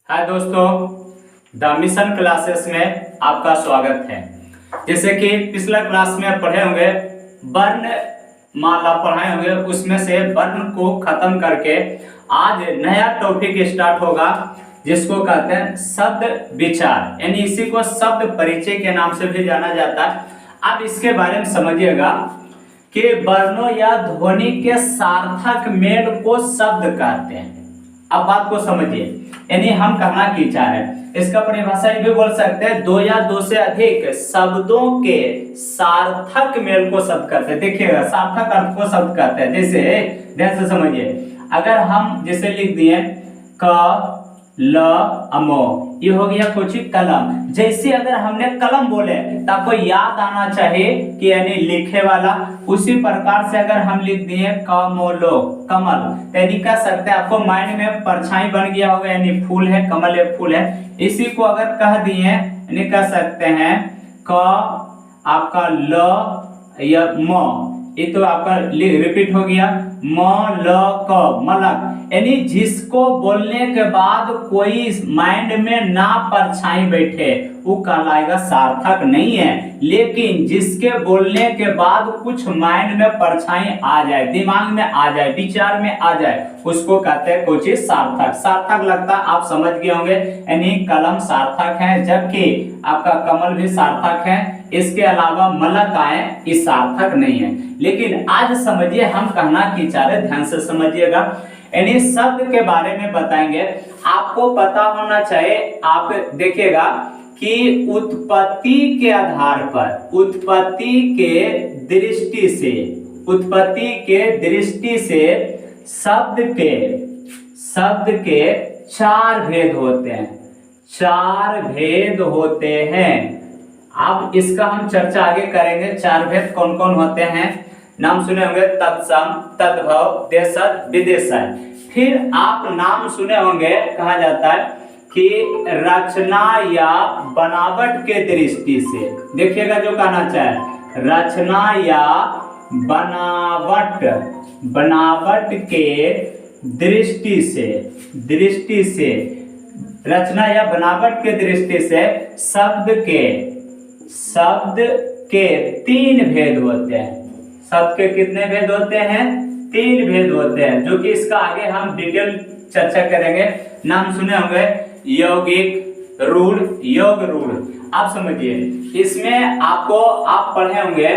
हाय दोस्तों, the mission classes में आपका स्वागत है। जैसे कि पिछला क्लास में पढ़े होंगे, वर्ण माला पढ़ाए होंगे, उसमें से वर्ण को खत्म करके आज नया टॉपिक स्टार्ट होगा जिसको कहते हैं शब्द विचार, यानी इसी को शब्द परिचय के नाम से भी जाना जाता है। अब इसके बारे में समझिएगा कि वर्णों या ध्वनि के सार्थक मेल को शब्द कहते हैं। अब बात को समझिए, यानी हम कहना की चाह रहे हैं, इसका परिभाषा भी बोल सकते हैं दो या दो से अधिक शब्दों के सार्थक मेल को शब्द कहते हैं। देखिएगा, सार्थक अर्थ को शब्द कहते हैं। जैसे ध्यान से समझिए, अगर हम जैसे लिख दिए क ल अमो, ये हो गया कुछ कलम। जैसे अगर हमने कलम बोले तो आपको याद आना चाहिए कि यानी लिखे वाला। उसी प्रकार से अगर हम लिख दिए कमलो, कमल, यानी कह सकते हैं आपको माइंड में परछाई बन गया होगा, यानी फूल है, कमल एक फूल है। इसी को अगर कह दिए यानी कह सकते हैं क आपका ल या म, ये तो आपका रिपीट हो गया म ल क, मलक। यानी जिसको बोलने के बाद कोई माइंड में ना परछाई बैठे वो कहलाएगा सार्थक नहीं है, लेकिन जिसके बोलने के बाद कुछ माइंड में परछाई आ जाए, दिमाग में आ जाए, विचार में आ जाए, उसको कहते हैं कुछ सार्थक। सार्थक लगता आप समझ गए होंगे, यानी कलम सार्थक है, जबकि आपका कमल भी सार्थक है। इसके अलावा मलक आए ये सार्थक नहीं है। लेकिन आज समझिए हम कहना की चाह रहे, ध्यान से समझिएगा, यानी शब्द के बारे में बताएंगे। आपको पता होना चाहिए, आप देखिएगा कि उत्पत्ति के आधार पर, उत्पत्ति के दृष्टि से शब्द के चार भेद होते हैं, चार भेद होते हैं। अब इसका हम चर्चा आगे करेंगे। चार भेद कौन कौन होते हैं, नाम सुने होंगे तत्सम, तद्भव, देशज, विदेशज। फिर आप नाम सुने होंगे, कहा जाता है कि रचना या बनावट के दृष्टि से, देखिएगा जो कहना चाहे, रचना या बनावट के दृष्टि से रचना या बनावट के दृष्टि से शब्द के तीन भेद होते हैं। शब्द के कितने भेद होते हैं? तीन भेद होते हैं, जो कि इसका आगे हम डिटेल चर्चा करेंगे। नाम सुने होंगे यौगिक, रूढ़, योग रूढ़। आप समझिए, इसमें आपको आप पढ़े होंगे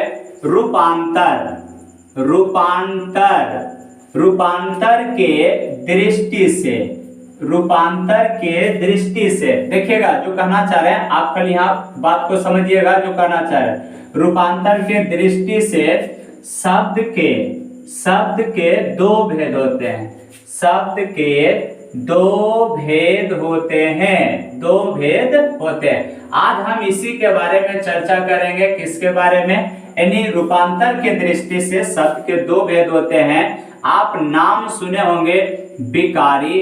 रूपांतर के दृष्टि से देखिएगा जो कहना चाह रहे हैं। आप कल यहाँ बात को समझिएगा जो कहना चाह रहे हैं। रूपांतर के दृष्टि से शब्द के दो भेद होते हैं, शब्द के दो भेद होते हैं। आज हम इसी के बारे में चर्चा करेंगे। किसके बारे में? यानी रूपांतर के दृष्टि से शब्द के दो भेद होते हैं। आप नाम सुने होंगे विकारी,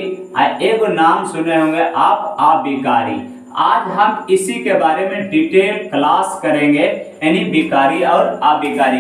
एक नाम सुने होंगे आप अविकारी। आज हम इसी के बारे में डिटेल क्लास करेंगे, यानी विकारी और अविकारी।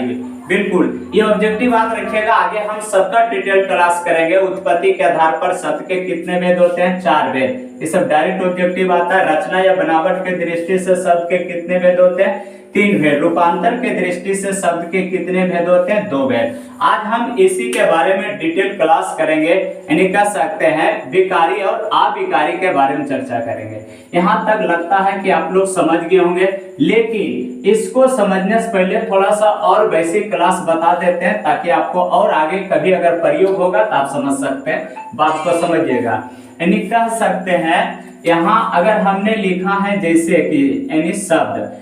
बिल्कुल, ये ऑब्जेक्टिव बात रखिएगा। आगे हम सबका डिटेल क्लास करेंगे। उत्पत्ति के आधार पर शब्द के कितने भेद होते हैं? चार भेद। ये सब डायरेक्ट ऑब्जेक्टिव आता है। रचना या बनावट के दृष्टि से शब्द के कितने भेद होते हैं? तीन भेद। रूपांतर के दृष्टि से शब्द के कितने भेद होते हैं? दो भेद। आज हम इसी के बारे में डिटेल क्लास करेंगे, यानी कह सकते हैं विकारी और अविकारी के बारे में चर्चा करेंगे। यहाँ तक लगता है कि आप लोग समझ गए होंगे, लेकिन इसको समझने से पहले थोड़ा सा और बेसिक क्लास बता देते हैं, ताकि आपको और आगे कभी अगर प्रयोग होगा तो आप समझ सकते हैं। बात को समझिएगा, यानी कह सकते हैं यहाँ अगर हमने लिखा है जैसे कि यानी शब्द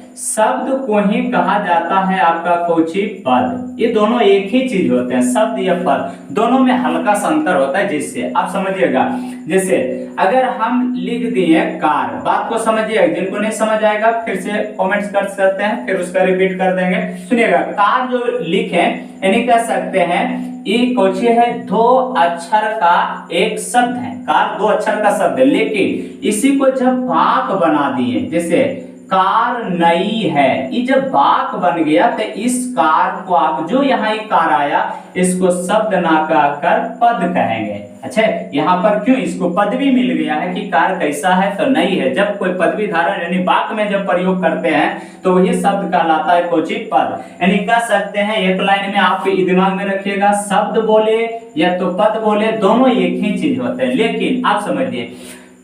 को ही कहा जाता है आपका कोची पद। ये दोनों एक ही चीज होते हैं, शब्द या पद, दोनों में हल्का सा अंतर होता है। जिससे आप समझिएगा, जैसे अगर हम लिख दिए कार, बात को समझिएगा। जिनको नहीं समझ आएगा फिर से कमेंट्स कर सकते हैं, फिर उसका रिपीट कर देंगे। सुनिएगा, कार जो लिखे यानी कह सकते हैं ये कोची है, दो अक्षर का एक शब्द है। कार दो अक्षर का शब्द है, लेकिन इसी को जब वाक बना दिए, जैसे कार नई है। ये जब वाक बन गया तो इस कार को आप जो यहाँ एक कार आया इसको शब्द ना कहकर पद कहेंगे। अच्छा, यहाँ पर क्यों इसको पदवी मिल गया है कि कार कैसा है तो नई है। जब कोई पदवी धारण यानी वाक में जब प्रयोग करते हैं तो वही शब्द कहलाता है कोची पद। यानी कह सकते हैं एक लाइन में आप दिमाग में रखिएगा, शब्द बोले या तो पद बोले दोनों एक ही चीज होते हैं। लेकिन आप समझिए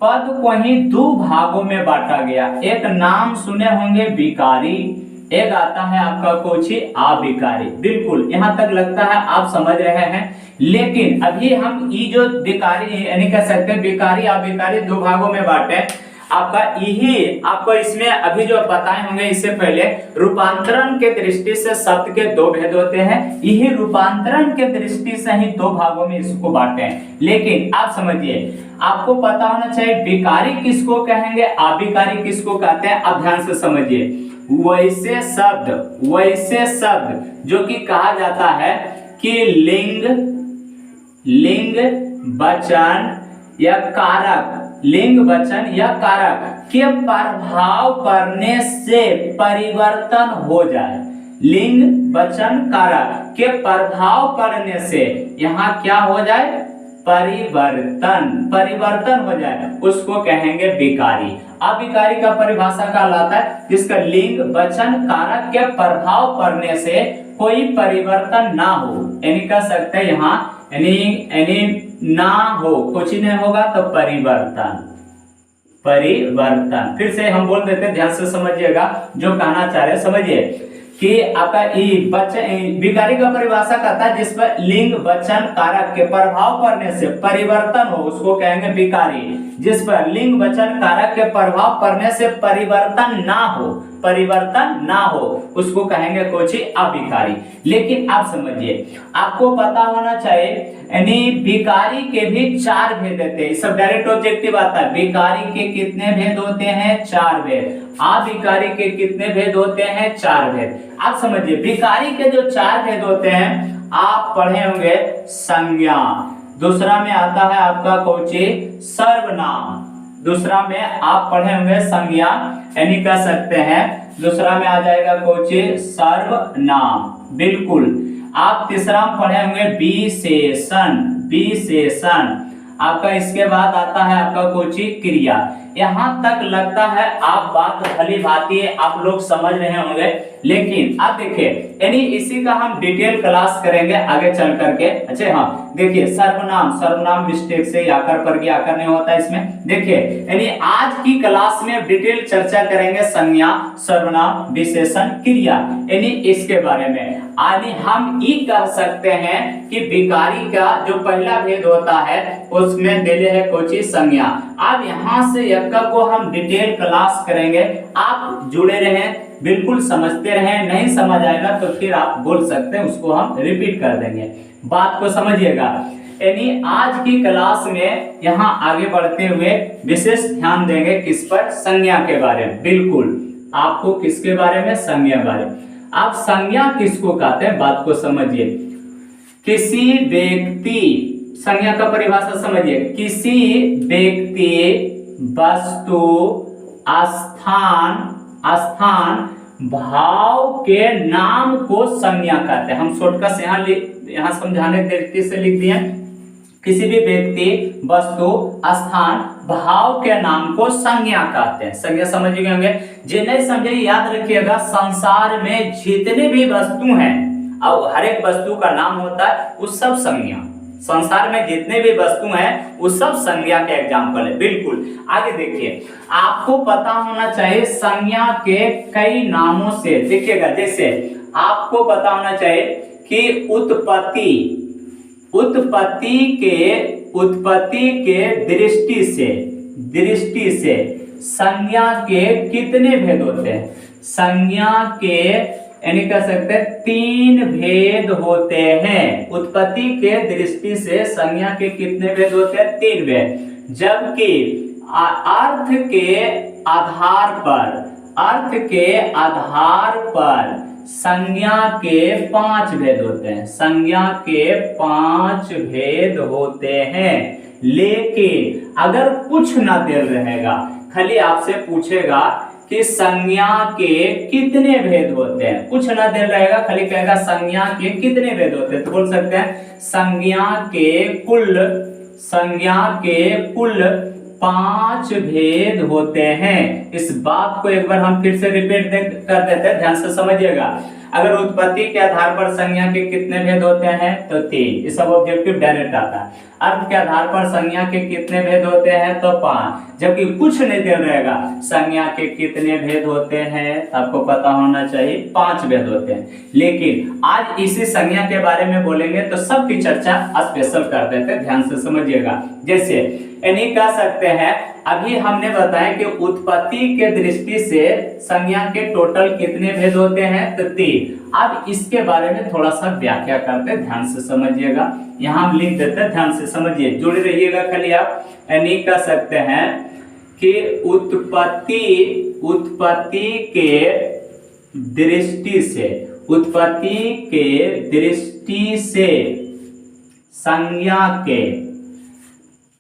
पद को ही दो भागों में बांटा गया। एक नाम सुने होंगे विकारी, एक आता है आपका कोची अविकारी। बिल्कुल यहाँ तक लगता है आप समझ रहे हैं। लेकिन अभी हम ये जो विकारी यानी कह सकते हैं विकारी अविकारी दो भागों में बांटे। आपका यही आपको इसमें अभी जो बताए होंगे इससे पहले रूपांतरण के दृष्टि से शब्द के दो भेद होते हैं। यही रूपांतरण के दृष्टि से ही दो भागों में इसको बांटे हैं। लेकिन आप समझिए आपको पता होना चाहिए विकारी किसको कहेंगे, अविकारी किसको कहते हैं। अब ध्यान से समझिए, वैसे शब्द जो कि कहा जाता है कि लिंग वचन या कारक, लिंग वचन या कारक के प्रभाव पड़ने से परिवर्तन हो जाए। लिंग वचन कारक के प्रभाव पड़ने से यहाँ क्या हो जाए, परिवर्तन हो जाए, उसको कहेंगे विकारी। अविकारी का परिभाषा कहलाता है जिसका लिंग वचन कारक के प्रभाव पड़ने से कोई परिवर्तन ना हो। यानी कह सकते हैं यहाँ यानी ना हो, कुछ नहीं होगा तो परिवर्तन। फिर से हम बोल देते हैं, ध्यान से समझिएगा जो कहना चाह रहे समझिए कि आपका विकारी का परिभाषा कहता है जिस पर लिंग वचन कारक के प्रभाव पड़ने से परिवर्तन हो उसको कहेंगे विकारी। जिस पर लिंग वचन कारक के प्रभाव पड़ने से परिवर्तन ना हो उसको कहेंगे कोची अविकारी। लेकिन आप समझिए आपको पता होना चाहिए यानी विकारी के भी चार भेद होते हैं। सब डायरेक्ट ऑब्जेक्टिव आता है। विकारी के कितने भेद होते हैं, चार भेद। अविकारी के कितने भेद होते हैं, चार भेद। आप समझिए विकारी के जो चार भेद होते हैं आप पढ़े होंगे संज्ञा, दूसरा में आता है आपका कोची सर्वनाम, दूसरा में आप पढ़े होंगे संज्ञा यानी कह सकते हैं दूसरा में आ जाएगा कोची सर्वनाम। बिल्कुल आप तीसरा में पढ़े होंगे विशेषण आपका। इसके बाद आता है आपका कोची क्रिया। यहाँ तक लगता है आप बात भली भांति आप लोग समझ रहे होंगे। लेकिन आप देखिए यानी इसी का हम डिटेल क्लास करेंगे आगे चल करके। अच्छा हाँ देखिए सर्वनाम मिस्टेक से आकर पर गया, आकर नहीं होता इसमें। देखिए यानी आज की क्लास में डिटेल चर्चा करेंगे संज्ञा, सर्वनाम, विशेषण, क्रिया यानी इसके बारे में। यानी हम ये कह सकते हैं कि विकारी का जो पहला भेद होता है उसमें दिले है कोची संज्ञा। अब यहाँ से यक्का को हम डिटेल क्लास करेंगे। आप जुड़े रहें, बिल्कुल समझते रहें। नहीं समझ आएगा तो फिर आप बोल सकते हैं, उसको हम रिपीट कर देंगे। बात को समझिएगा। यानी आज की क्लास में यहाँ आगे बढ़ते हुए विशेष ध्यान देंगे किस पर, संज्ञा के बारे में। बिल्कुल आपको किसके बारे में, संज्ञा बारे में। आप संज्ञा किसको कहते हैं बात को समझिए। किसी व्यक्ति, संज्ञा का परिभाषा समझिए, किसी व्यक्ति, वस्तु, स्थान, भाव के नाम को संज्ञा कहते हैं। हम शॉर्टकट यहाँ समझाने के दृष्टि से लिख दिए। किसी भी व्यक्ति, वस्तु, स्थान, भाव के नाम को संज्ञा कहते हैं। संज्ञा समझ गए होंगे। जिन्हें समझे याद रखिएगा, संसार में जितने भी वस्तु हैं और हर एक वस्तु का नाम होता है उस सब संज्ञा। संसार में जितने भी वस्तु हैं वो सब संज्ञा के एग्जाम्पल है। बिल्कुल आगे देखिए, आपको पता होना चाहिए संज्ञा के कई नामों से। देखिएगा जैसे आपको पता होना चाहिए कि उत्पत्ति के दृष्टि से संज्ञा के कितने भेद होते हैं। संज्ञा के यानी कह सकते हैं तीन भेद होते हैं। उत्पत्ति के दृष्टि से संज्ञा के कितने भेद होते हैं, तीन भेद। जबकि अर्थ के आधार पर संज्ञा के 5 भेद होते हैं। संज्ञा के 5 भेद होते हैं। लेकिन अगर कुछ ना दिल रहेगा, खाली आपसे पूछेगा कि संज्ञा के कितने भेद होते हैं, कुछ ना दे रहेगा, खाली कहेगा संज्ञा के कितने भेद होते हैं, तो बोल सकते हैं संज्ञा के कुल 5 भेद होते हैं। इस बात को एक बार हम फिर से रिपीट कर देते हैं, ध्यान से समझिएगा। अगर उत्पत्ति के आधार पर संज्ञा के कितने भेद होते हैं तो 3, ये सब ऑब्जेक्टिव डायरेक्ट आता है। अर्थ के आधार पर संज्ञा के कितने भेद होते हैं तो 5, जबकि कुछ नहीं दे रहेगा संज्ञा के कितने भेद होते हैं, आपको पता होना चाहिए 5 भेद होते हैं। लेकिन आज इसी संज्ञा के बारे में बोलेंगे तो सबकी चर्चा स्पेशल कर देते हैं, ध्यान से समझिएगा। जैसे यानी कह सकते हैं, अभी हमने बताया कि उत्पत्ति के दृष्टि से संज्ञा के टोटल कितने भेद होते हैं तो 3। अब इसके बारे में थोड़ा सा व्याख्या करते हैं, ध्यान से समझिएगा। यहाँ हम लिख देते हैं, ध्यान से समझिए, जुड़े रहिएगा खाली आप। यानी कह सकते हैं कि उत्पत्ति के दृष्टि से संज्ञा के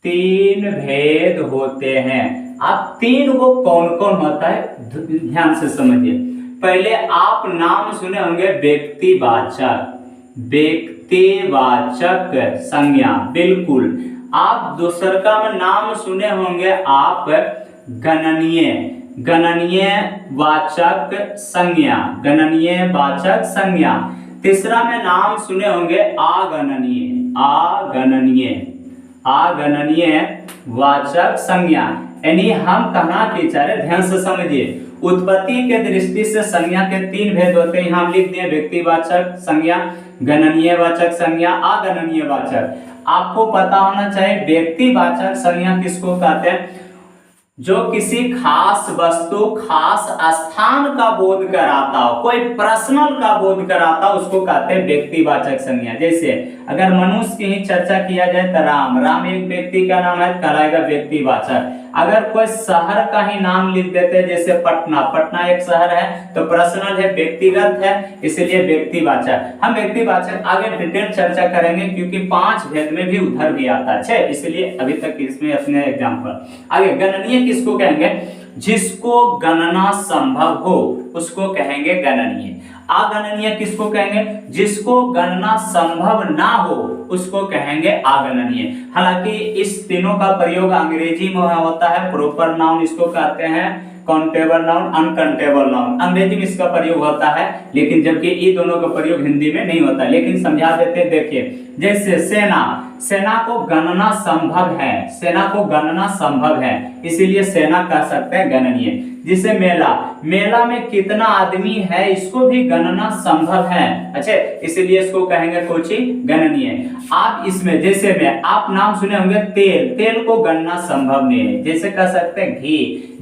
3 भेद होते हैं। अब 3 वो कौन कौन होता है ध्यान से समझिए। पहले आप नाम सुने होंगे व्यक्तिवाचक संज्ञा, बिल्कुल। आप दूसर का नाम सुने होंगे आप गणनीयवाचक संज्ञा। तीसरा में नाम सुने होंगे अगणनीय वाचक संज्ञा। यानी हम कहना कि चाहे ध्यान से समझिए, उत्पत्ति के दृष्टि से संज्ञा के 3 भेद होते हैं। हम लिख दिए व्यक्तिवाचक संज्ञा, गणनीयवाचक संज्ञा, अगणनीयवाचक। आपको पता होना चाहिए व्यक्तिवाचक संज्ञा किसको कहते हैं, जो किसी खास वस्तु, खास स्थान का बोध कराता हो, कोई पर्सनल का बोध कराता हो, उसको कहते हैं व्यक्तिवाचक संज्ञा। जैसे अगर मनुष्य की ही चर्चा किया जाए तो राम एक व्यक्ति का नाम है, कहलाएगा व्यक्तिवाचक। अगर कोई शहर का ही नाम लिख देते हैं, जैसे पटना एक शहर है तो पर्सनल है, व्यक्तिगत है, इसलिए व्यक्तिवाचक। हम व्यक्तिवाचक आगे डिटेल चर्चा करेंगे, क्योंकि 5 भेद में भी उधर भी आता है, इसलिए अभी तक इसमें अपने एग्जाम्पल। आगे गणनीय किसको कहेंगे, जिसको गणना संभव हो उसको कहेंगे गणनीय। अगणनीय किसको कहेंगे, जिसको गणना संभव ना हो उसको कहेंगे अगणनीय। हालांकि इस तीनों का प्रयोग अंग्रेजी में होता है, प्रॉपर नाउन इसको कहते हैं, काउंटेबल नाउन, अनकाउंटेबल नाउन, अंग्रेजी में इसका प्रयोग होता है, लेकिन जबकि ये दोनों का प्रयोग हिंदी में नहीं होता। लेकिन समझा देते हैं, देखिए जैसे सेना को गणना संभव है, इसीलिए सेना कह सकते हैं गणनीय। जिसे मेला में कितना आदमी है इसको भी गणना संभव है, अच्छा, इसलिए इसको कहेंगे कोची गणनीय। आप इसमें जैसे में आप नाम सुने होंगे तेल को गणना संभव नहीं है, जैसे कह सकते हैं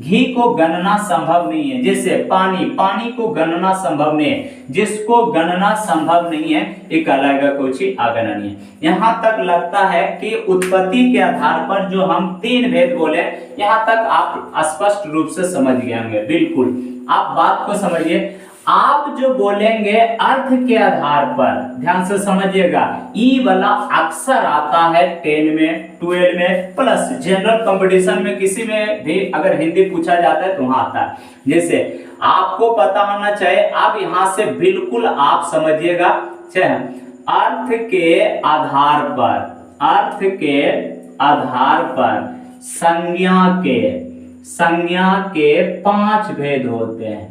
घी को गणना संभव नहीं है। जैसे पानी को गणना संभव नहीं है, जिसको गणना संभव नहीं है ये कहलाएगा कोची अगणनीय। यहाँ तक लगता है कि उत्पत्ति के आधार पर जो हम 3 भेद बोले, यहाँ तक आप स्पष्ट रूप से समझ गए होंगे। बिल्कुल आप बात को समझिए। आप जो बोलेंगे अर्थ के आधार पर, ध्यान से समझिएगा, ई वाला अक्सर आता है 10 में, 12 में, प्लस जनरल कंपटीशन में किसी में भी अगर हिंदी पूछा जाता है तो वहां आता है। जैसे आपको पता होना चाहिए, आप यहां से बिल्कुल आप समझिएगा, अर्थ के आधार पर संज्ञा के 5 भेद होते हैं,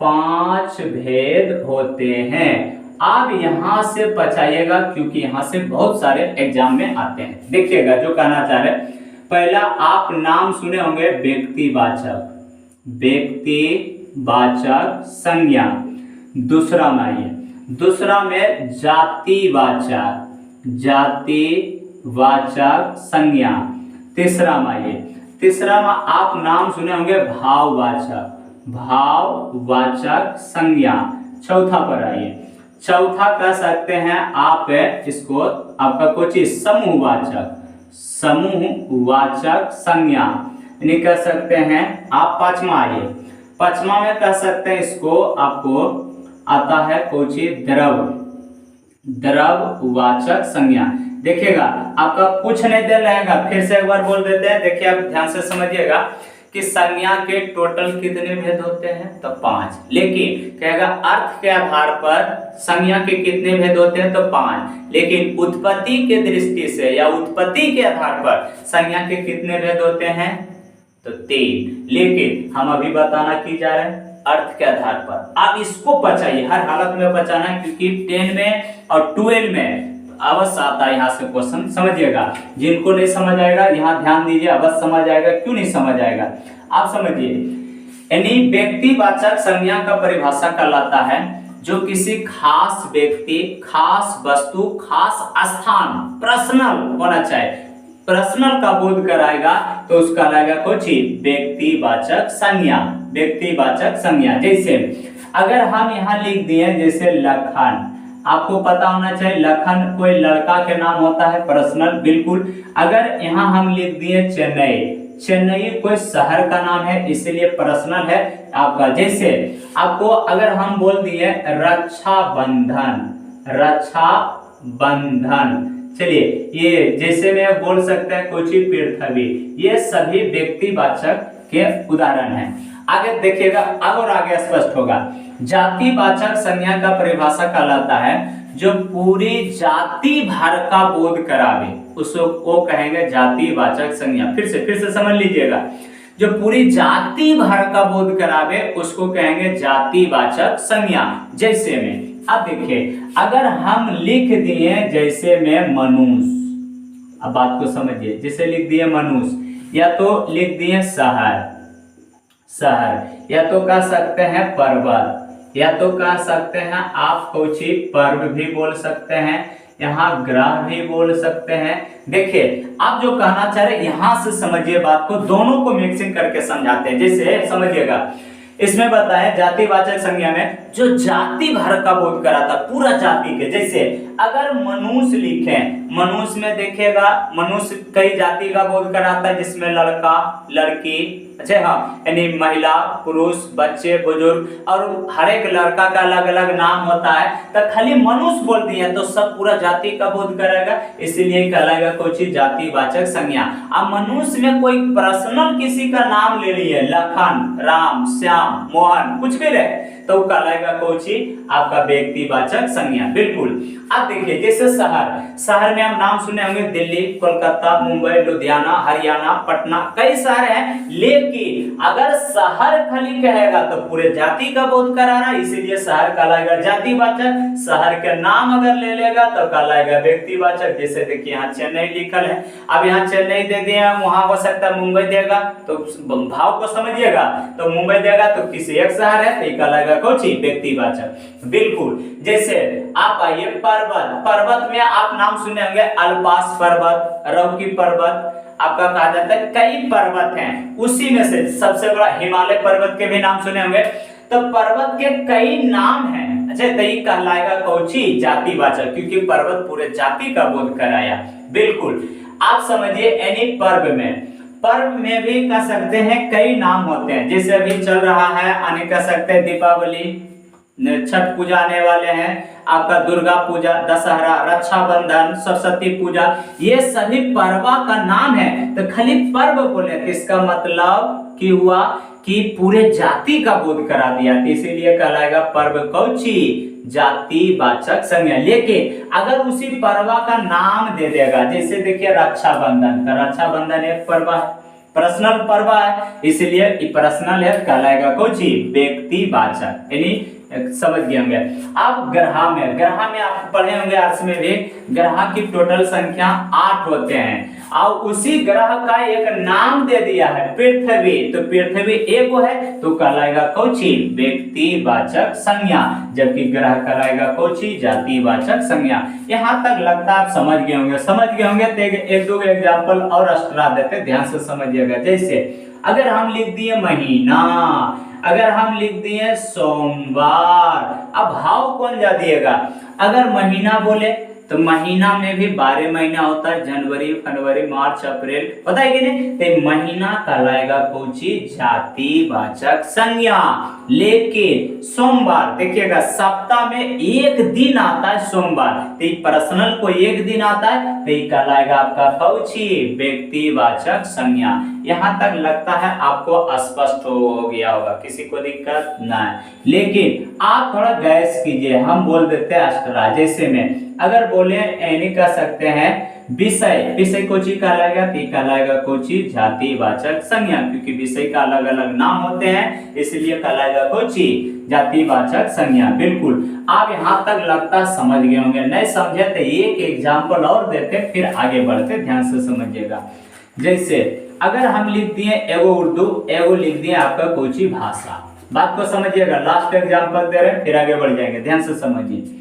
5 भेद होते हैं। आप यहां से बचाइएगा, क्योंकि यहां से बहुत सारे एग्जाम में आते हैं। देखिएगा जो कहना चाह रहे, पहला आप नाम सुने होंगे व्यक्तिवाचक संज्ञा। दूसरा में जातिवाचक संज्ञा। तीसरा में आप नाम सुने होंगे भाववाचक संज्ञा। चौथा पर आइए, चौथा कह सकते हैं आप इसको, आपका कुछ समूहवाचक संज्ञा, यानी कह सकते हैं आप। पांचवा आइए, पांचवा में कह सकते हैं इसको, आपको आता है कुछ द्रववाचक संज्ञा। देखिएगा आपका कुछ नहीं दे रहेगा, फिर से एक बार बोल देते हैं, देखिए आप ध्यान से समझिएगा कि संज्ञा के टोटल कितने भेद होते हैं, तो 5। लेकिन कहेगा अर्थ के आधार पर संज्ञा के कितने भेद होते हैं, तो 5। लेकिन उत्पत्ति के दृष्टि से या उत्पत्ति के आधार पर संज्ञा के कितने भेद होते हैं, तो 3। लेकिन हम अभी बताना की जा रहे हैं अर्थ के आधार पर। आप इसको बचाइए, हर हालत में बचाना है, क्योंकि 10 में और 12 में अवश्य आता है यहाँ से क्वेश्चन, समझिएगा। जिनको नहीं समझ आएगा यहाँ ध्यान दीजिए, अवश्य समझ आएगा। क्यों नहीं समझ आएगा आप समझिए। यानी व्यक्तिवाचक संज्ञा का परिभाषा कहलाता है जो किसी खास व्यक्ति, खास वस्तु, खास स्थान, पर्सनल होना चाहिए, पर्सनल का बोध कराएगा तो उसका कहलाएगा कुछ ही व्यक्तिवाचक संज्ञा। व्यक्तिवाचक संज्ञा जैसे अगर हम यहाँ लिख दिए जैसे लखन, आपको पता होना चाहिए लखन कोई लड़का के नाम होता है, पर्सनल, बिल्कुल। अगर यहाँ हम लिख दिए चेन्नई, चेन्नई कोई शहर का नाम है इसलिए पर्सनल है आपका। जैसे आपको अगर हम बोल दिए रक्षाबंधन, रक्षाबंधन, चलिए ये जैसे में बोल सकते हैं कुछ ही पृथ्वी, ये सभी व्यक्तिवाचक के उदाहरण हैं। आगे देखिएगा, अब और आगे स्पष्ट होगा। जातिवाचक संज्ञा का परिभाषा कहलाता है जो पूरी जाति भर का बोध करावे, उसको वो कहेंगे जातिवाचक संज्ञा। फिर से समझ लीजिएगा, जो पूरी जाति भर का बोध करावे उसको कहेंगे जातिवाचक संज्ञा। जैसे में अब देखिए, अगर हम लिख दिए जैसे में मनुष्य, अब बात को समझिए, जैसे लिख दिए मनुष्य या तो लिख दिए शहर, शहर या तो कह सकते हैं पर्वत, या तो कह सकते हैं आप कुछ ही पर्व भी बोल सकते हैं, यहाँ ग्रह भी बोल सकते हैं। देखिए आप जो कहना चाह रहे हैं यहां से समझिए बात को, दोनों को मिक्सिंग करके समझाते हैं। जैसे समझिएगा, इसमें बताया जातिवाचक संज्ञा में जो जाति भर का बोध कराता, पूरा जाति के। जैसे अगर मनुष्य लिखें, मनुष्य में देखिएगा मनुष्य कई जाति का बोध कराता है, जिसमें लड़का, लड़की, अच्छा हाँ, यानी महिला, पुरुष, बच्चे, बुजुर्ग, और हर एक लड़का का अलग अलग नाम होता है। तो खाली मनुष्य बोल दिए तो सब पूरा जाति का बोध कराएगा, इसीलिए कहलाएगा कुछ जातिवाचक संज्ञा। अब मनुष्य में कोई पर्सनल किसी का नाम ले लिए, लखन, राम, श्याम, मोहन, कुछ भी रहे तो कहलाएगा कुछ आपका व्यक्तिवाचक संज्ञा, बिल्कुल। अब देखिए जैसे शहर, शहर में हम नाम सुने होंगे दिल्ली, कोलकाता, मुंबई, लुधियाना, हरियाणा, पटना, कई शहर हैं। लेकिन अगर शहर खाली कहेगा तो पूरे जाति का बोध करा रहा है, इसीलिए शहर कहलाएगा जातिवाचक। शहर के नाम अगर ले लेगा तो कहलाएगा व्यक्तिवाचक। जैसे देखिए यहाँ चेन्नई लिखल है, अब यहाँ चेन्नई दे दिया, वहां हो सकता है मुंबई देगा, तो भाव को समझिएगा, तो मुंबई देगा तो किसी एक शहर है तो कहलाएगा कुछ व्यक्तिवाचक, बिल्कुल। जैसे आप आइए पर्वत, पर्वत में आप नाम सुने होंगे अल्पास पर्वत, रौकी पर्वत, आपका कहा जाता है कई पर्वत हैं, उसी में से सबसे बड़ा हिमालय पर्वत के भी नाम सुने होंगे। तो पर्वत के कई नाम हैं, अच्छा तो ये कहलाएगा कौची जातिवाचक, क्योंकि पर्वत पूरे जाति का बोध कराया, बिल्कुल। आप समझिए एनी पर्व में, पर्व में भी कह सकते हैं कई नाम होते हैं। जैसे अभी चल रहा है आने कह सकते हैं दीपावली, छठ पूजा आने वाले हैं, आपका दुर्गा पूजा, दशहरा, रक्षाबंधन, सरस्वती पूजा, ये सभी पर्व का नाम है। तो खाली पर्व बोले तो इसका मतलब कि हुआ कि पूरे जाति का बोध करा दिया, इसीलिए कहलाएगा पर्व कौची जातिवाचक संज्ञा। लेकिन अगर उसी पर्व का नाम दे देगा, जैसे देखिए रक्षाबंधन, तो रक्षाबंधन एक पर्व है, पर्सनल पर्व है, इसलिए पर्सनल है, कहलाएगा कौची व्यक्तिवाचक, यानी समझ गए होंगे। अब ग्रह में, ग्रह में आप पढ़े होंगे आर्ट्स में भी, ग्रह की टोटल संख्या 8 होते हैं और उसी ग्रह का एक नाम दे दिया है पृथ्वी, तो पृथ्वी एक है तो कहलाएगा कौची व्यक्तिवाचक संज्ञा, जबकि ग्रह कहलाएगा कौची जातिवाचक संज्ञा। यहाँ तक लगता है आप समझ गए होंगे, समझ गए होंगे तो एक दो एग्जाम्पल और एक्स्ट्रा देते, ध्यान से समझिएगा। जैसे अगर हम लिख दिए महीना, अगर हम लिख दिए सोमवार, अब भाव कौन जा दिएगा, अगर महीना बोले तो महीना में भी 12 महीना होता है, जनवरी, फरवरी, मार्च, अप्रैल, पता है कि नहीं। तो महीना कहलाएगा कौन चीज, जातिवाचक संज्ञा। लेकिन सोमवार देखिएगा, सप्ताह में एक दिन आता है सोमवार, तो पर्सनल को एक दिन आता है, तो ये कहलाएगा आपका कौन चीज, व्यक्तिवाचक संज्ञा। यहाँ तक लगता है आपको स्पष्ट हो गया होगा, किसी को दिक्कत ना है। लेकिन आप थोड़ा गैस कीजिए, हम बोल देते हैं अस्ट्रा, जैसे में अगर बोले यानी कह सकते हैं विषय, विषय को चीज कहलाएगा, कहलाएगा कोई चीज जातिवाचक संज्ञा, क्योंकि विषय का अलग अलग नाम होते हैं, इसलिए कहलाएगा कोई चीज जातिवाचक संज्ञा। बिल्कुल, आप यहाँ तक लगता समझ गए होंगे, नहीं समझे तो एक एग्जाम्पल और देते फिर आगे बढ़ते, ध्यान से समझिएगा। जैसे अगर हम लिख दिए एगो उर्दू, एगो लिख दिए आपका कोई चीज भाषा, बात को समझिएगा, लास्ट एग्जाम्पल दे रहे हैं फिर आगे बढ़ जाएंगे, ध्यान से समझिए।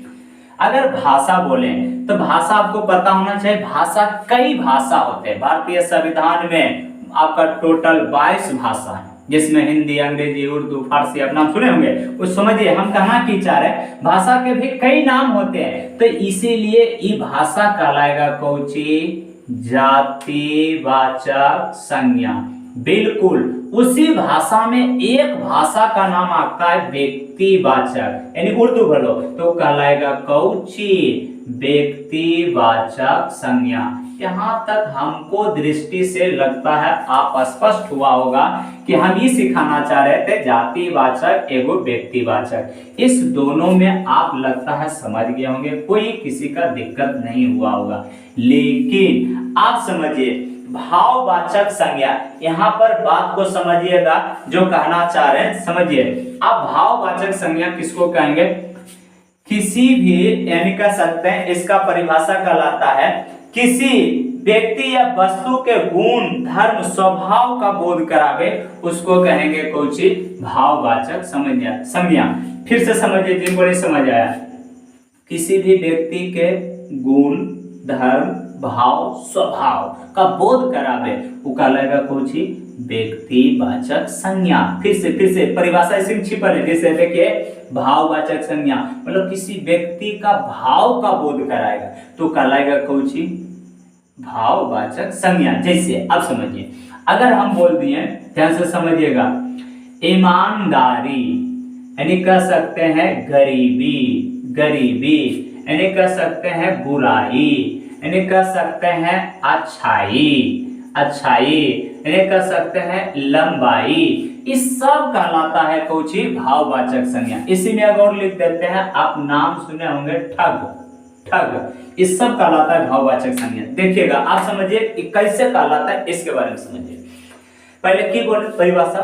अगर भाषा बोले तो भाषा आपको पता होना चाहिए, भाषा कई भाषा होते हैं। भारतीय संविधान में आपका टोटल 22 भाषा है, जिसमें हिंदी, अंग्रेजी, उर्दू, फारसी, आप नाम सुने होंगे। उस समझिए हम कहना की चाह रहे हैं, भाषा के भी कई नाम होते हैं, तो इसीलिए ये भाषा कहलाएगा कौन सी, जातिवाचक संज्ञा। बिल्कुल, उसी भाषा में एक भाषा का नाम आता है व्यक्तिवाचक, यानी उर्दू बोलो तो कहलाएगा कौन सी, व्यक्तिवाचक संज्ञा। यहाँ तक हमको दृष्टि से लगता है आप स्पष्ट हुआ होगा कि हम ये सिखाना चाह रहे थे, जातिवाचक एगो व्यक्तिवाचक, इस दोनों में आप लगता है समझ गए होंगे, कोई किसी का दिक्कत नहीं हुआ होगा। लेकिन आप समझिए भाववाचक संज्ञा, यहाँ पर बात को समझिएगा जो कहना चाह रहे हैं, समझिए आप भाववाचक संज्ञा किसको कहेंगे, किसी भी, यानी कह सकते हैं इसका परिभाषा कहलाता है किसी व्यक्ति या वस्तु के गुण, धर्म, स्वभाव का बोध करावे, उसको कहेंगे कौन चीज, भाववाचक संज्ञा। फिर से समझिए जिनको नहीं समझ आया, किसी भी व्यक्ति के गुण, धर्म, भाव, स्वभाव का बोध करावे, वो कहलाएगा कौन सी, व्यक्तिवाचक संज्ञा। फिर से परिभाषा इसमें छिपल है, जैसे देखिए भाववाचक संज्ञा मतलब किसी व्यक्ति का भाव का बोध कराएगा, तो कहलाएगा कौन सी, भाववाचक संज्ञा। जैसे अब समझिए, अगर हम बोल दिए, ध्यान से समझिएगा, ईमानदारी, यानी कह सकते हैं गरीबी, गरीबी यानी कह सकते हैं बुराई, यानी कह सकते हैं अच्छाई, अच्छाई यानी कह सकते हैं लंबाई, इस सब कहलाता है कौन सी, भाववाचक संज्ञा। इसी में अगर लिख देते हैं, आप नाम सुने होंगे ठग, ठग, इस सब कहलाता है भाववाचक संज्ञा। देखिएगा आप समझिए कैसे कहलाता है, इसके बारे में समझिए। पहले की बोल परिभाषा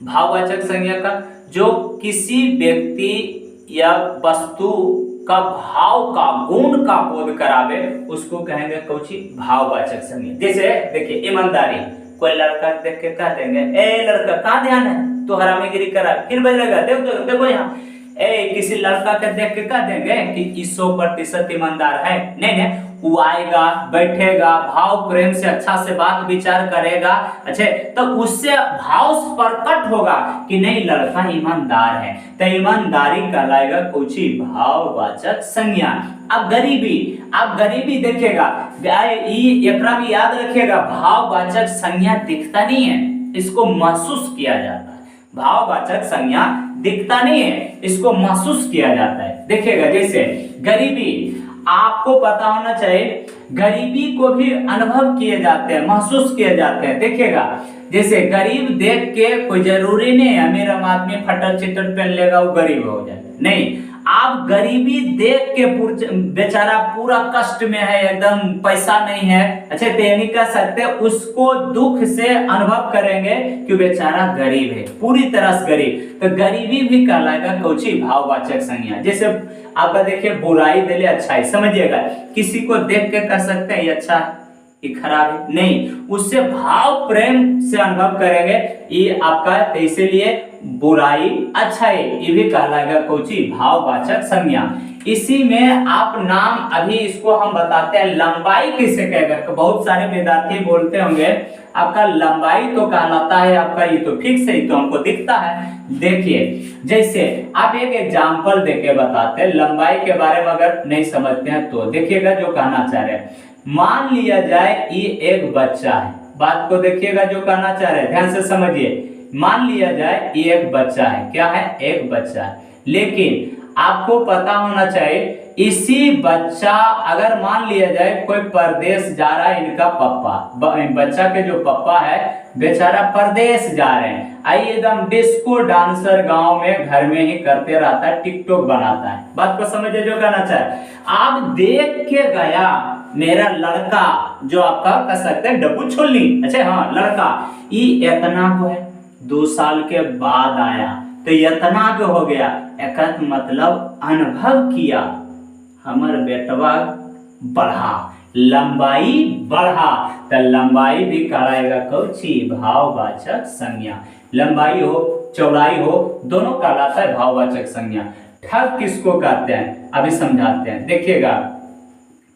भाववाचक संज्ञा का, जो किसी व्यक्ति या वस्तु का भाव का, गुण का बोध करावे, उसको कहेंगे कौन सी, भाववाचक संज्ञा। जैसे देखिए ईमानदारी, कोई लड़का देख के कह देंगे, ए लड़का कहाँ ध्यान है, तो हरामीगिरी करा, फिर बोलेगा देखो देखो यहाँ, ए किसी लड़का के देख के कह देंगे कि 100% ईमानदार है, नहीं नहीं, वो आएगा, बैठेगा, भाव प्रेम से अच्छा से बात विचार करेगा, अच्छे तो उससे भाव प्रकट होगा कि नहीं लड़का ईमानदार है, तो ईमानदारी कहलाएगा कुछ ही भाववाचक संज्ञा। अब गरीबी, आप गरीबी देखिएगा, एकरा भी याद रखिएगा, भाववाचक संज्ञा दिखता नहीं है, इसको महसूस किया जाता है। भाववाचक संज्ञा दिखता नहीं है, इसको महसूस किया जाता है। देखिएगा जैसे गरीबी, आपको पता होना चाहिए गरीबी को भी अनुभव किए जाते हैं, महसूस किए जाते हैं। देखिएगा जैसे गरीब देख के कोई जरूरी नहीं है अमीर आदमी फटल चिटल पहन लेगा वो गरीब हो जाए, नहीं, आप गरीबी देख के बेचारा पूरा कष्ट में है, एकदम पैसा नहीं है, अच्छा तो यानी कह सकते हैं उसको दुख से अनुभव करेंगे कि बेचारा गरीब है, पूरी तरह से गरीब, तो गरीबी भी कहलाएगा कुछ ही भाववाचक संज्ञा। जैसे आपका देखिए बुराई दिले अच्छाई, समझिएगा किसी को देख के कह सकते हैं ये अच्छा है ये खराब है, नहीं, उससे भाव प्रेम से अनुभव करेंगे ये आपका, तो इसीलिए बुराई अच्छाई ये भी कहलाएगा कुछ ही भाववाचक संज्ञा। इसी में आप नाम, अभी इसको हम बताते हैं लंबाई किसे कहेगा, बहुत सारे विद्यार्थी बोलते होंगे आपका लंबाई तो कहलाता है आपका, ये तो फिक्स है, तो हमको दिखता है। देखिए जैसे आप एक एग्जांपल देके बताते हैं, लंबाई के बारे में अगर नहीं समझते हैं तो देखिएगा जो कहना चाह रहे हैं। मान लिया जाए ये एक बच्चा है, बात को देखिएगा जो कहना चाह रहे हैं, ध्यान से समझिए। मान लिया जाए ये एक बच्चा है, क्या है, एक बच्चा है, लेकिन आपको पता होना चाहिए इसी बच्चा अगर मान लिया जाए कोई परदेश जा रहा है, इनका पापा, बच्चा के जो पापा है बेचारा परदेश जा रहे हैं, आइए एकदम डिस्को डांसर गांव में घर में ही करते रहता है, टिकटॉक बनाता है, बात को समझे जो कहना चाहे। आप देख के गया मेरा लड़का, जो आपका कह सकते हैं डब्बू छोलनी, अच्छा हाँ लड़का, ये इतना को है 2 साल के बाद आया तो इतना जो हो गया, एक मतलब अनुभव किया, हमर बेटवा बढ़ा, लंबाई बढ़ा, तो लंबाई भी कहलाएगा कौची, भाववाचक संज्ञा। लंबाई हो चौड़ाई हो दोनों कहलाता है भाववाचक संज्ञा। ठग किसको कहते हैं अभी समझाते हैं, देखिएगा।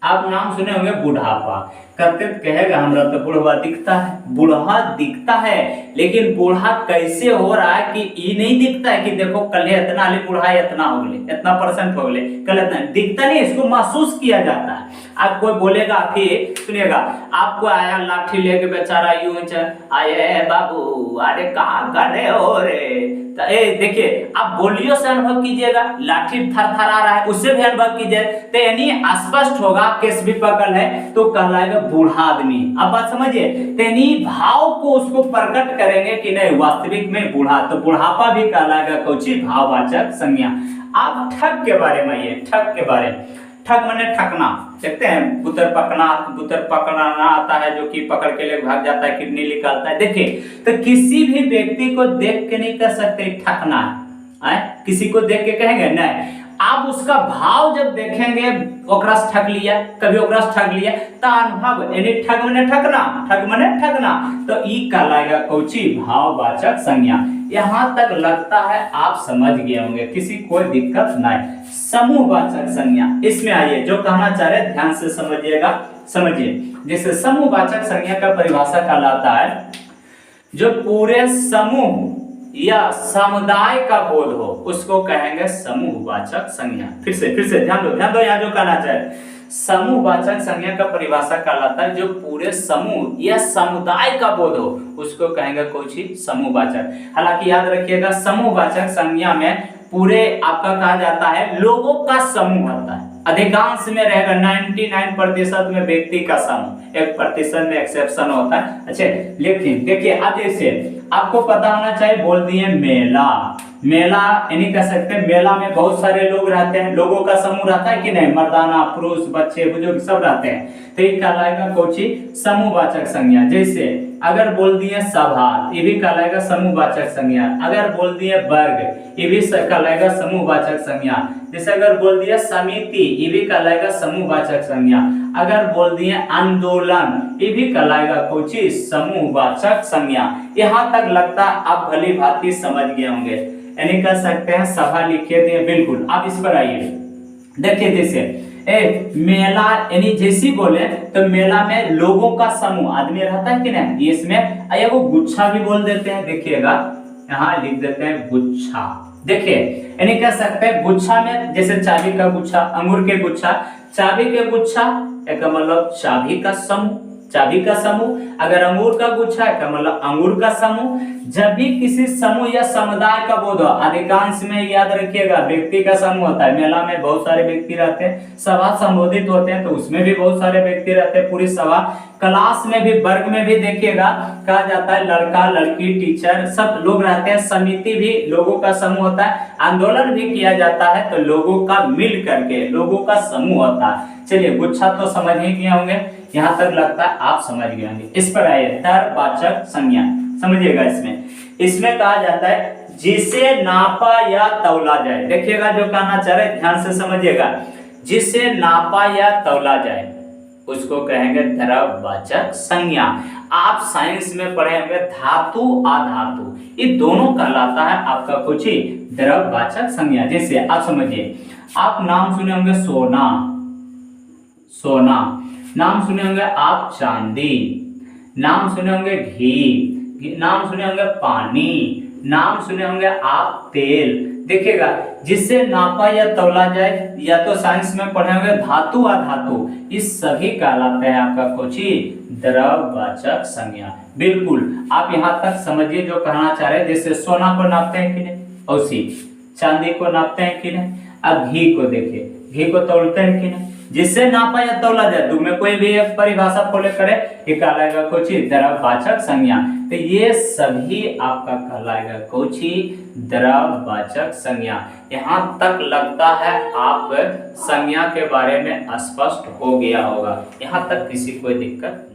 आप नाम सुने होंगे बुढ़ापा, करते कहेगा हमरा तो बुढ़वा दिखता है, बूढ़ा दिखता है, लेकिन बूढ़ा कैसे हो रहा है कि ये नहीं दिखता है कि देखो कल इतना ले बूढ़ा इतना हो गए, इतना परसेंट हो गए, कल इतना दिखता नहीं, इसको महसूस किया जाता है। आप कोई बोलेगा फिर सुनिएगा, आपको आया लाठी लेके बेचारा यूं आए बाबू, अरे कहाँ कर रहे हो रे, तो देखिए आप बोलियो से अनुभव कीजिएगा, लाठी थरथरा रहा है उससे भी अनुभव कीजिए, तो यानी स्पष्ट होगा केस भी पकड़ है तो कहलाएगा बूढ़ा आदमी। अब बात समझिए, यानी भाव को उसको प्रकट करेंगे कि नहीं वास्तविक में बूढ़ा, तो बुढ़ापा भी कहलाएगा कौची, भाववाचक संज्ञा। आप ठग के बारे में, ये ठग के बारे में, ठग माने ठगना, देखते हैं बुतर पकड़ना आता है, जो कि पकड़ के ले भाग जाता है, किडनी निकालता है। देखिए तो किसी भी व्यक्ति को देख के नहीं कह सकते ठगना है, किसी को देख के कहेंगे नहीं, आप उसका भाव जब देखेंगे, ओकरा से ठग लिया, कभी ओकरा से ठग लिया, तो अनुभव यानी ठग माने ठगना, ठग माने ठगना, तो ई कहलाएगा कौची, भाववाचक संज्ञा। यहाँ तक लगता है आप समझ गए होंगे, किसी कोई दिक्कत नहीं। समूहवाचक संज्ञा, इसमें आइए जो कहना चाह रहे ध्यान से समझिएगा, समझिए। जैसे समूहवाचक संज्ञा का परिभाषा कहलाता है जो पूरे समूह या समुदाय का बोध हो, उसको कहेंगे समूहवाचक संज्ञा। फिर से ध्यान दो यहाँ जो कहना चाहे, समूहवाचक संज्ञा का परिभाषा कहलाता है जो पूरे समूह या समुदाय का बोध हो, उसको कहेंगे कौची, समूहवाचक। हालांकि याद रखिएगा समूहवाचक संज्ञा में पूरे आपका कहा जाता है लोगों का समूह होता है, अधिकांश में रहेगा 99% में व्यक्ति का समूह, 1% में एक्सेप्शन होता है। अच्छा लेकिन देखिए अब जैसे आपको पता होना चाहिए, बोल दिए मेला, मेला यानी कह सकते हैं मेला में बहुत सारे लोग रहते हैं, लोगों का समूह रहता है कि नहीं, मर्दाना पुरुष बच्चे बुजुर्ग सब रहते हैं, तो ये कहलाएगा कौची, समूहवाचक संज्ञा। जैसे अगर बोल दिए सभा, ये भी कहलाएगा समूहवाचक संज्ञा। अगर बोल दिए वर्ग, ये भी कहलाएगा समूहवाचक संज्ञा। जैसे अगर बोल दिया समिति, ये भी कहलाएगा समूहवाचक संज्ञा। अगर बोल दिए आंदोलन, ये भी कहलाएगा कौची, समूहवाचक संज्ञा। यहाँ तक लगता आप भली भांति समझ गए होंगे, यानी कह सकते हैं सभा लिखे दिए, बिल्कुल। आप इस पर आइए, देखिए जैसे मेला यानी जैसी बोले तो मेला में लोगों का समूह आदमी रहता है कि नहीं, इसमें एगो गुच्छा भी बोल देते हैं, देखिएगा यहाँ लिख देते हैं गुच्छा। देखिए यानी कह सकते हैं गुच्छा में जैसे चाबी का गुच्छा, अंगूर के गुच्छा, चाबी के गुच्छा एक मतलब चाबी का समूह, चाबी का समूह। अगर अंगूर का गुच्छा है का मतलब अंगूर का समूह। जब भी किसी समूह या समुदाय का बोध हो, अधिकांश में याद रखिएगा व्यक्ति का समूह होता है, मेला में बहुत सारे व्यक्ति रहते हैं, सभा संबोधित होते हैं तो उसमें भी बहुत सारे व्यक्ति रहते हैं, पूरी सभा। क्लास में भी, वर्ग में भी देखिएगा कहा जाता है लड़का लड़की टीचर सब लोग रहते हैं। समिति भी लोगों का समूह होता है। आंदोलन भी किया जाता है तो लोगों का मिल करके लोगों का समूह होता है। चलिए गुच्छा तो समझ ही गए होंगे, यहाँ तक लगता है आप समझ गए होंगे। इस पर आइए दरवाचक संज्ञा, समझिएगा। इसमें कहा जाता है जिसे नापा या तौला जाए। देखिएगा जो कहना चाह रहे ध्यान से समझिएगा, जिसे नापा या तौला जाए उसको कहेंगे द्रव्यवाचक संज्ञा। आप साइंस में पढ़े होंगे धातु अधातु, ये दोनों कहलाता है आपका कुछ ही द्रव्यवाचक संज्ञा। जैसे आप समझिए, आप नाम सुने होंगे सोना, सोना, नाम सुने होंगे आप चांदी, नाम सुने होंगे घी, नाम सुने होंगे पानी, नाम सुने होंगे आप तेल। देखिएगा, जिससे नापा या तौला जाए, या तो साइंस में पढ़े होंगे धातु अधातु, इस सभी कहलाते हैं आपका कोची द्रववाचक संज्ञा। बिल्कुल, आप यहाँ तक समझिए जो कहना चाह रहे हैं। जैसे सोना को नापते हैं कि नहीं, उसी चांदी को नापते हैं कि नहीं। अब घी को देखिए, घी को तौलते हैं कि नहीं। जिससे नापा या तौला जाए, दो में कोई भी एक परिभाषा फॉलो करे, ये कहलाएगा कोची द्रववाचक संज्ञा। तो ये सभी आपका कहलाएगा कोची द्रववाचक संज्ञा। यहाँ तक लगता है आप संज्ञा के बारे में स्पष्ट हो गया होगा। यहाँ तक किसी कोई दिक्कत